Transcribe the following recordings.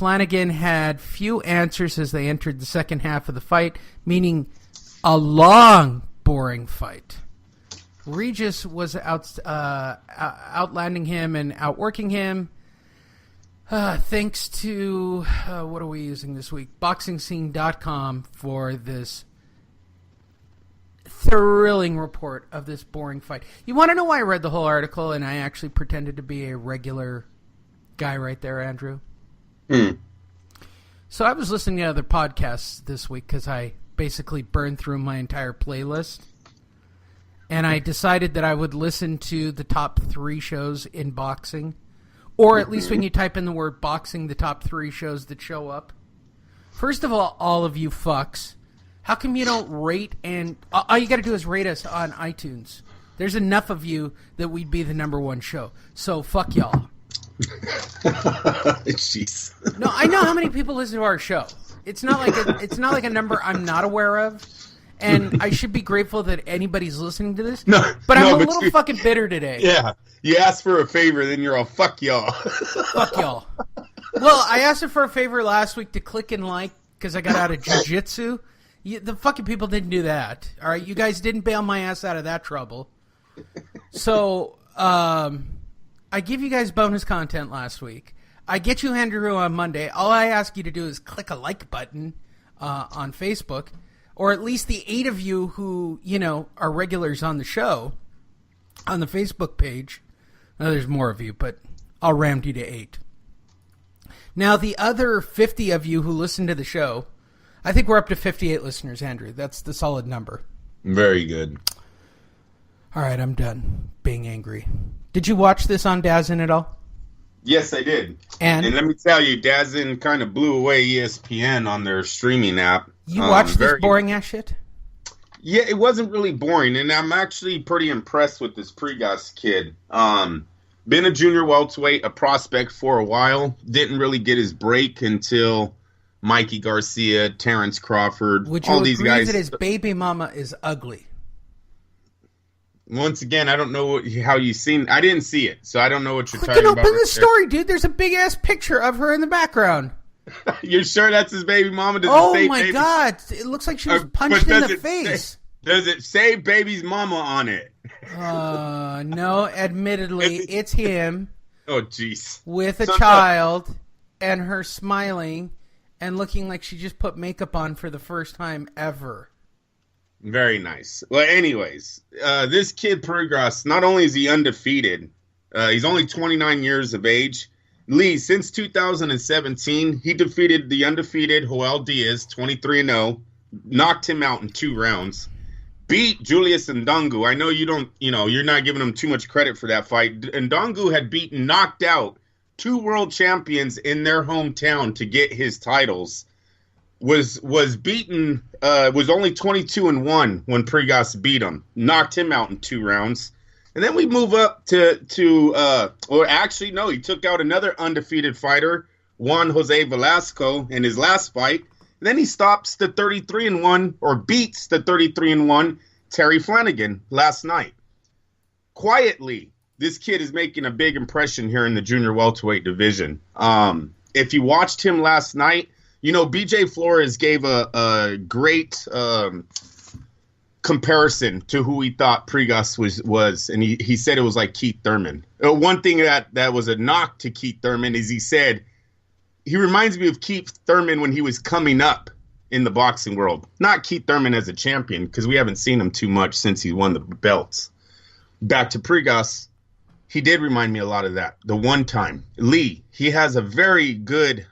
Flanagan had few answers as they entered the second half of the fight, meaning a long, boring fight. Regis was outlanding him and outworking him. Thanks to, what are we using this week? BoxingScene.com for this thrilling report of this boring fight. You want to know why I read the whole article and I actually pretended to be a regular guy right there, Andrew? So I was listening to other podcasts this week because I basically burned through my entire playlist. And I decided that I would listen to the top 3 shows in boxing. Or at least when you type in the word boxing, the top 3 shows that show up. First of all of you fucks, how come you don't rate and... all you got to do is rate us on iTunes. There's enough of you that we'd be the number 1 show. So fuck y'all. Jeez. No, I know how many people listen to our show. It's not like a number I'm not aware of. And I should be grateful that anybody's listening to this. But I'm a little fucking bitter today. Yeah. You asked for a favor, then you're all, fuck y'all. Fuck y'all. Well, I asked for a favor last week to click and like because I got out of jiu-jitsu. The fucking people didn't do that. All right? You guys didn't bail my ass out of that trouble. So, I give you guys bonus content last week. I get you Andrew on Monday. All I ask you to do is click a like button on Facebook. Or at least the 8 of you who, are regulars on the show, on the Facebook page. Now, there's more of you, but I'll round you to 8. Now, the other 50 of you who listen to the show, I think we're up to 58 listeners, Andrew. That's the solid number. Very good. All right, I'm done being angry. Did you watch this on DAZN at all? Yes, I did. And let me tell you, DAZN kind of blew away ESPN on their streaming app. You watched this boring-ass shit? Yeah, it wasn't really boring, and I'm actually pretty impressed with this Pregas kid. Been a junior welterweight, a prospect for a while. Didn't really get his break until Mikey Garcia, Terrence Crawford, Would you all these agree guys. that his baby mama is ugly? Once again, I don't know how you've seen. I didn't see it, so I don't know what you're talking about. Open the story, dude. There's a big-ass picture of her in the background. You're sure that's his baby mama? Oh my God! It looks like she was punched in the face. Does it say baby's mama on it? No. Admittedly, it's him. Oh jeez. With a child, and her smiling and looking like she just put makeup on for the first time ever. Very nice. Well, anyways, this kid Pregas, not only is he undefeated, he's only 29 years of age. Lee, since 2017, he defeated the undefeated Joel Diaz, 23-0, knocked him out in 2 rounds, beat Julius Ndongu. I know you're not giving him too much credit for that fight. Ndongu had knocked out 2 world champions in their hometown to get his titles. Was beaten, was only 22-1 when Pregas beat him, knocked him out in 2 rounds. And then we move up to he took out another undefeated fighter, Juan Jose Velasco, in his last fight. And then he stops the 33-1, or beats the 33-1 Terry Flanagan last night. Quietly, this kid is making a big impression here in the junior welterweight division. If you watched him last night, BJ Flores gave a great comparison to who he thought Pregas was, and he said it was like Keith Thurman. One thing that was a knock to Keith Thurman is he said he reminds me of Keith Thurman when he was coming up in the boxing world. Not Keith Thurman as a champion, because we haven't seen him too much since he won the belts. Back to Pregas, he did remind me a lot of that. The one time. Lee, he has a very good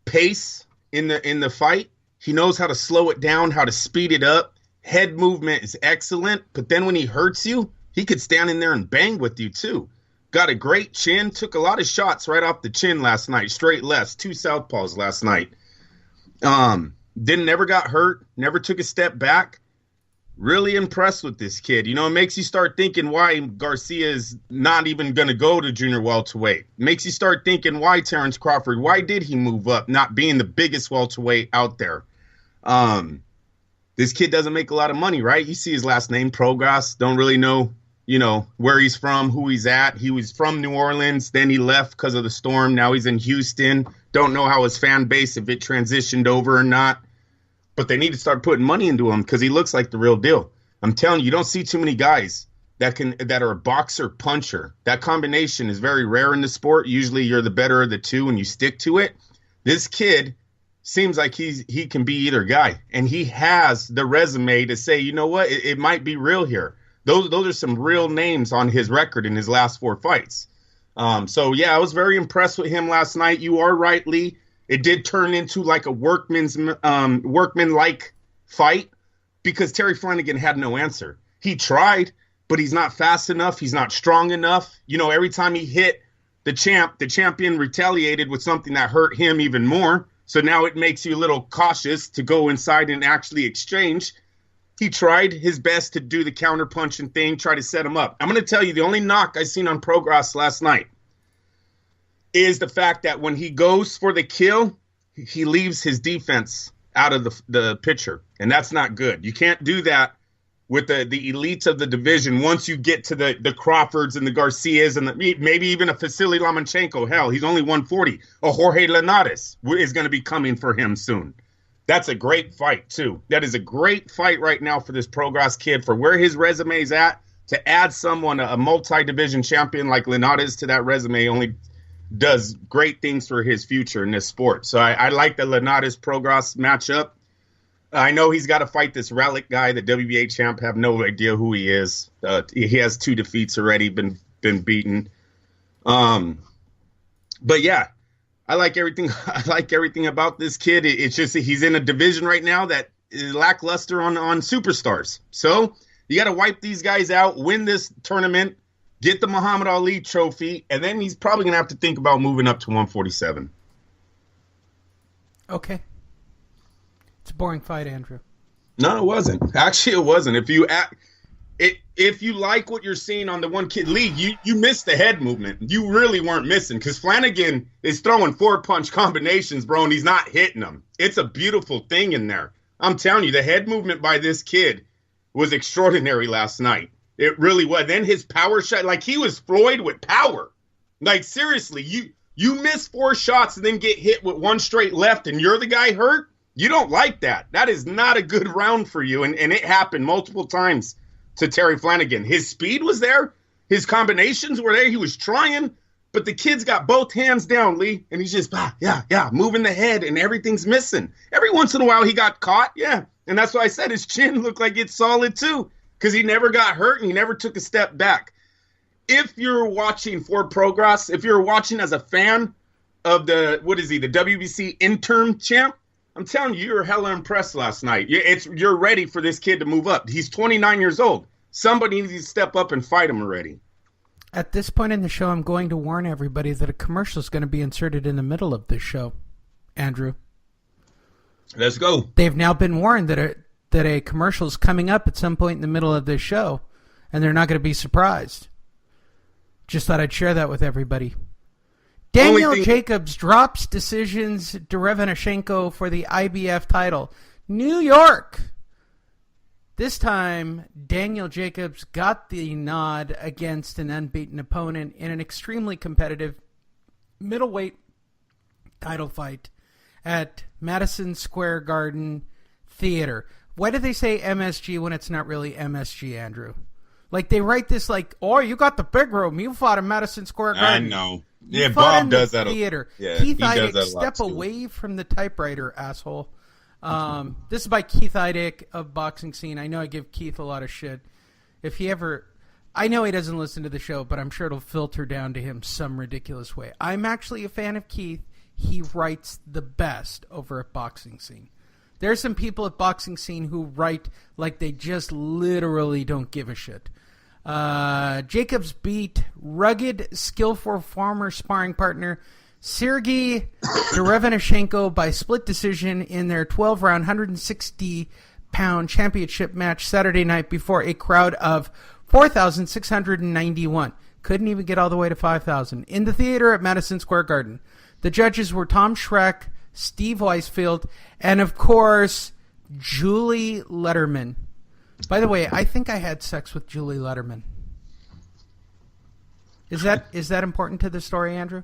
pace in the fight. He knows how to slow it down, how to speed it up. Head movement is excellent, but then when he hurts you, he could stand in there and bang with you too. Got a great chin, took a lot of shots right off the chin last night, straight lefts, 2 southpaws last night. Never got hurt, never took a step back. Really impressed with this kid. It makes you start thinking why Garcia is not even going to go to junior welterweight. Makes you start thinking why Terrence Crawford, why did he move up, not being the biggest welterweight out there? This kid doesn't make a lot of money, right? You see his last name, Pregas. Don't really know where he's from, who he's at. He was from New Orleans, then he left because of the storm. Now he's in Houston. Don't know how his fan base, if it transitioned over or not. But they need to start putting money into him because he looks like the real deal. I'm telling you, you don't see too many guys that are a boxer puncher. That combination is very rare in the sport. Usually you're the better of the two and you stick to it. This kid seems like he can be either guy, and he has the resume to say, you know what, it might be real here. Those are some real names on his record in his last 4 fights. So yeah, I was very impressed with him last night. You are right, Lee. It did turn into like a workman-like fight because Terry Flanagan had no answer. He tried, but he's not fast enough. He's not strong enough. Every time he hit the champion retaliated with something that hurt him even more. So now it makes you a little cautious to go inside and actually exchange. He tried his best to do the counter-punching thing, try to set him up. I'm going to tell you, the only knock I seen on Progress last night is the fact that when he goes for the kill, he leaves his defense out of the picture, and that's not good. You can't do that with the elites of the division once you get to the Crawfords and the Garcias and maybe even a Vasily Lomachenko. Hell, he's only 140. A Jorge Linares is going to be coming for him soon. That's a great fight, too. That is a great fight right now for this Progress kid, for where his resume is at. To add someone, a multi-division champion like Linares to that resume only does great things for his future in this sport. So I like the Linares Progress matchup. I know he's got to fight this Relic guy, the WBA champ. Have no idea who he is. He has 2 defeats already, been beaten. But yeah, I like everything. I like everything about this kid. It's just that he's in a division right now that is lackluster on superstars. So you got to wipe these guys out, win this tournament, get the Muhammad Ali trophy, and then he's probably going to have to think about moving up to 147. Okay. It's a boring fight, Andrew. No, it wasn't. Actually, it wasn't. If you like what you're seeing on the one kid league, you missed the head movement. You really weren't missing because Flanagan is throwing 4-punch combinations, bro, and he's not hitting them. It's a beautiful thing in there. I'm telling you, the head movement by this kid was extraordinary last night. It really was. Then his power shot, like he was Floyd with power. Like seriously, you miss 4 shots and then get hit with 1 straight left and you're the guy hurt? You don't like that. That is not a good round for you. And it happened multiple times to Terry Flanagan. His speed was there. His combinations were there. He was trying. But the kid's got both hands down, Lee. And he's just, moving the head and everything's missing. Every once in a while he got caught. Yeah. And that's why I said his chin looked like it's solid too. Because he never got hurt and he never took a step back. If you're watching for Progress, if you're watching as a fan of the WBC interim champ, I'm telling you, you were hella impressed last night. You're ready for this kid to move up. He's 29 years old. Somebody needs to step up and fight him already. At this point in the show, I'm going to warn everybody that a commercial is going to be inserted in the middle of this show, Andrew. Let's go. They've now been warned that a commercial is coming up at some point in the middle of this show, and they're not going to be surprised. Just thought I'd share that with everybody. Daniel Jacobs drops decisions Derevyanchenko for the IBF title. New York. This time, Daniel Jacobs got the nod against an unbeaten opponent in an extremely competitive middleweight title fight at Madison Square Garden Theater. Why do they say MSG when it's not really MSG, Andrew? Like, they write this like, oh, you got the big room. You fought in Madison Square Garden. I know. Yeah, Bob does that. Theater. Yeah, Keith Idec, step away from the typewriter, asshole. This is by Keith Idec of Boxing Scene. I know I give Keith a lot of shit. If he ever... I know he doesn't listen to the show, but I'm sure it'll filter down to him some ridiculous way. I'm actually a fan of Keith. He writes the best over at Boxing Scene. There's some people at Boxing Scene who write like they just literally don't give a shit. Jacobs beat rugged, skillful former sparring partner Sergey Derevyanchenko by split decision in their 12-round, 160-pound championship match Saturday night before a crowd of 4,691. Couldn't even get all the way to 5,000. In the theater at Madison Square Garden. The judges were Tom Schreck, Steve Weisfield, and, of course, Julie Letterman. By the way, I think I had sex with Julie Letterman. Is that important to the story, Andrew?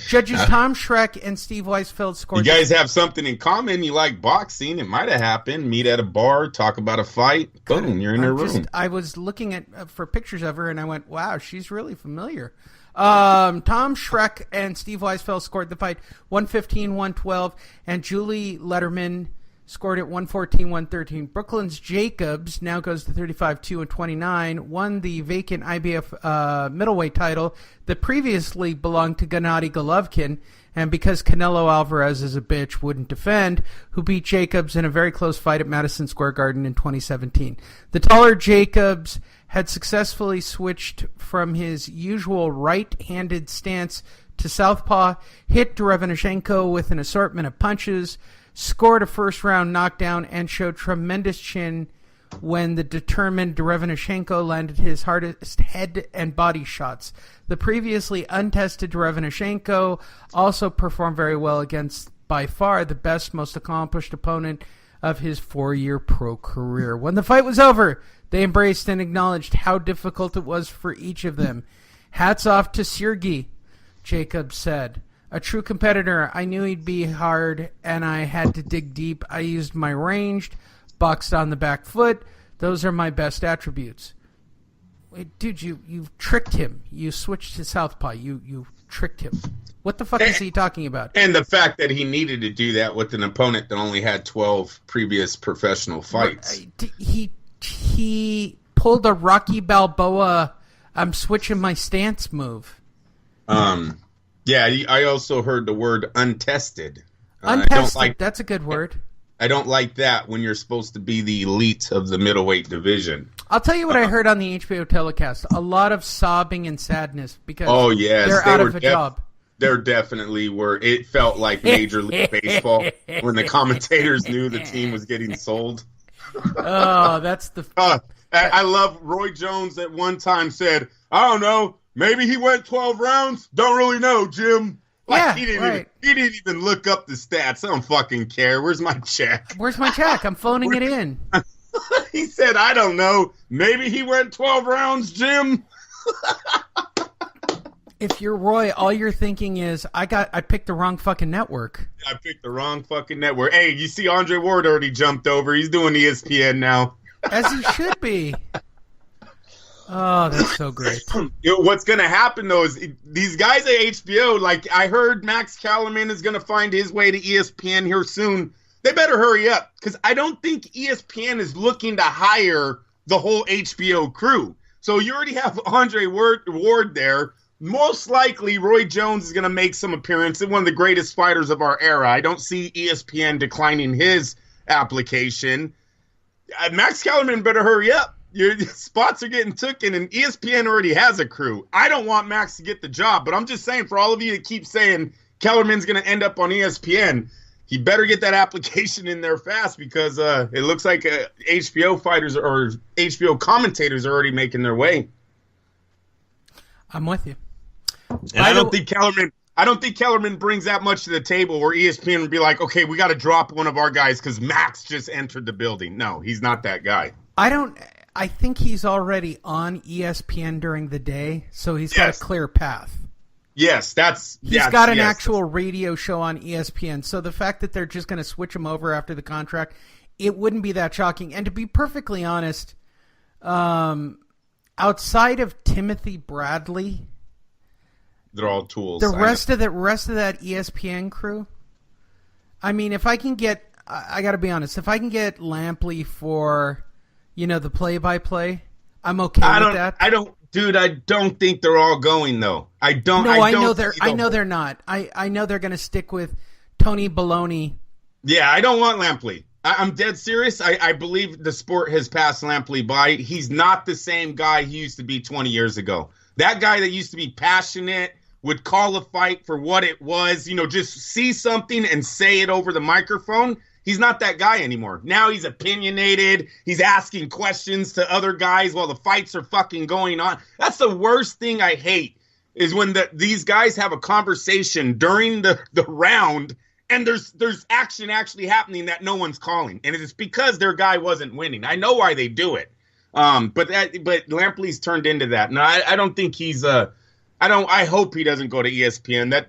Judges Tom Schreck and Steve Weisfeld scored. You guys have something in common. You like boxing. It might have happened. Meet at a bar, talk about a fight. Boom, you're in her room. I was looking for pictures of her, and I went, wow, she's really familiar. Tom Schreck and Steve Weisfeld scored the fight 115-112, and Julie Letterman scored it 114-113. Brooklyn's Jacobs now goes to 35-2-29, won the vacant IBF middleweight title that previously belonged to Gennady Golovkin, and because Canelo Alvarez is a bitch, wouldn't defend, who beat Jacobs in a very close fight at Madison Square Garden in 2017. The taller Jacobs had successfully switched from his usual right-handed stance to southpaw, hit Derevyanchenko with an assortment of punches, scored a first-round knockdown, and showed tremendous chin when the determined Derevyanchenko landed his hardest head and body shots. The previously untested Derevyanchenko also performed very well against, by far, the best, most accomplished opponent of his 4-year pro career. When the fight was over, they embraced and acknowledged how difficult it was for each of them. Hats off to Sergey, Jacobs said. A true competitor. I knew he'd be hard, and I had to dig deep. I used my ranged, boxed on the back foot. Those are my best attributes. Wait, dude, you tricked him. You switched to southpaw. You tricked him. What the fuck is he talking about? And the fact that he needed to do that with an opponent that only had 12 previous professional fights. He pulled a Rocky Balboa, I'm switching my stance move. Yeah, I also heard the word untested. Untested, that's a good word. I don't like that when you're supposed to be the elite of the middleweight division. I'll tell you what I heard on the HBO telecast. A lot of sobbing and sadness because they're out of a job. There definitely were. It felt like Major League Baseball when the commentators knew the team was getting sold. Oh, that's the... I love Roy Jones at one time said, I don't know, maybe he went 12 rounds? Don't really know, Jim. Like, he didn't even look up the stats. I don't fucking care. Where's my check? Where's my check? I'm phoning it in. He said, I don't know. Maybe he went 12 rounds, Jim. If you're Roy, all you're thinking is, I picked the wrong fucking network. I picked the wrong fucking network. Hey, you see Andre Ward already jumped over. He's doing ESPN now. As he should be. Oh, that's so great. What's going to happen, though, is these guys at HBO, like I heard Max Kellerman is going to find his way to ESPN here soon. They better hurry up, because I don't think ESPN is looking to hire the whole HBO crew. So you already have Andre Ward there. Most likely, Roy Jones is going to make some appearance. One of the greatest fighters of our era. I don't see ESPN declining his application. Max Kellerman better hurry up. Your spots are getting taken, and ESPN already has a crew. I don't want Max to get the job, but I'm just saying, for all of you that keep saying Kellerman's going to end up on ESPN, he better get that application in there fast, because it looks like HBO fighters or HBO commentators are already making their way. I'm with you. And I don't think Kellerman brings that much to the table where ESPN would be like, okay, we got to drop one of our guys because Max just entered the building. No, he's not that guy. I think he's already on ESPN during the day, so he's got a clear path. Yes, he's got an actual radio show on ESPN. So the fact that they're just going to switch him over after the contract, it wouldn't be that shocking. And to be perfectly honest, outside of Timothy Bradley, they're all tools. The rest of that ESPN crew. I mean, if I can get, I got to be honest, if I can get Lampley for, the play-by-play, I'm okay with that. I don't think they're all going though. I know they're not. I know they're going to stick with Tony Baloney. Yeah, I don't want Lampley. I'm dead serious. I believe the sport has passed Lampley by. He's not the same guy he used to be 20 years ago. That guy that used to be passionate, would call a fight for what it was, just see something and say it over the microphone. He's not that guy anymore. Now he's opinionated. He's asking questions to other guys while the fights are fucking going on. That's the worst thing I hate, is when these guys have a conversation during the round and there's action actually happening that no one's calling. And it's because their guy wasn't winning. I know why they do it. But Lampley's turned into that. No, I don't think he's I hope he doesn't go to ESPN.